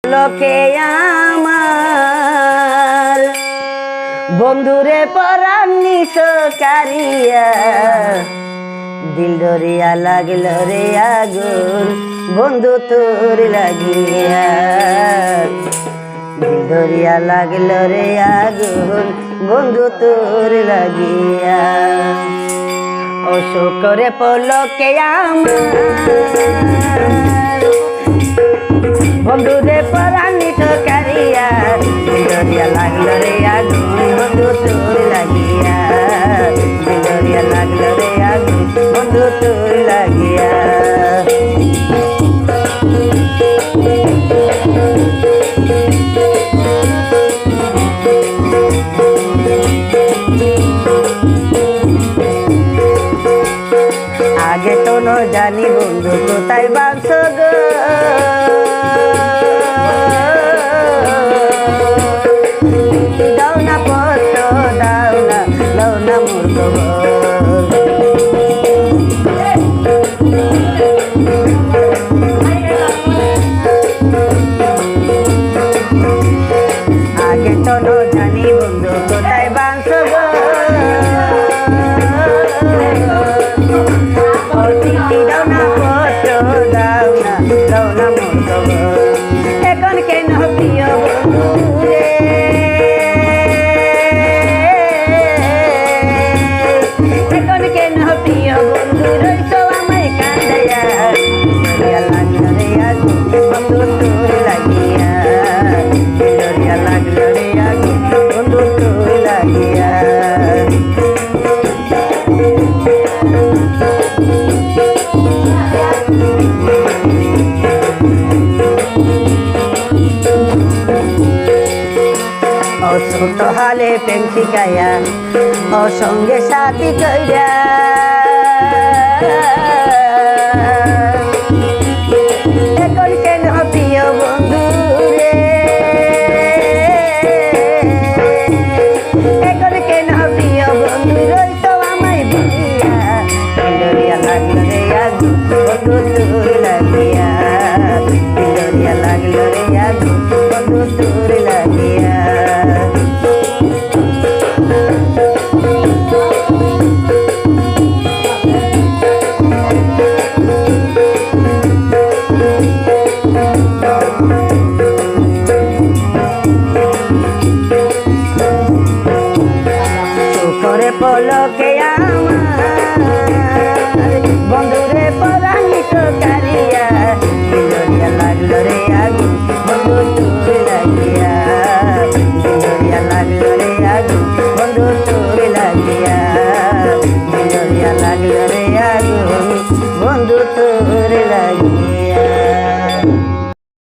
লোকে আমার বন্ধুরে পরাণ নিশকারিয়া দিল দরিয়া লাগল রে আগুন বন্ধু তোর লাগিয়া দিল দরিয়া লাগল রে আগুন বন্ধু তোর লাগিয়া অশোকরে পলকে আমার বন্ধুরে পরাণ নিশকারিয়া দিল দরিয়া লাগল রে আগুন বন্ধু তোর লাগিয়া দিল দরিয়া লাগল রে আগুন বন্ধু তোর লাগিয়া আগে তো ন জানি বন্ধু কোথায় বাঁশ গো দাও না পত্র দাও না লও না মোর খবর আগে তো ন জানি বন্ধু কোথায় বাঁশ গো দাও না পত্র দাও না লও না মোর খবর এখন কেন প্রিয় বন্ধু রে এখন কেন প্রিয় বন্ধু রইছ আমায় কান্দাইয়া দরিয়া লাগল রে আগুন বন্ধু তোর লাগিয়া দরিয়া লাগল রে আগুন বন্ধু তোর লাগিয়া ছোট হালে প্রেম শিখাইয়া ও সঙ্গে সাথী কইরা এখন কেন প্রিয় বন্ধু রে এখন কেন প্রিয় বন্ধু রইত আমায় ভুলিয়া দরিয়া লাগল রে আগুন বন্ধু তোর লাগিয়া দরিয়া লাগল রে আগুন বন্ধু তোর লাগিয়া করে পলকে আমার বন্ধুরে পরাণ নিশকারিয়া দরিয়া লাগল রে আগুন বন্ধু তোর লাগিয়া দরিয়া লাগল রে আগুন বন্ধু তোর লাগিয়া দরিয়া লাগল রে আগুন বন্ধু তোর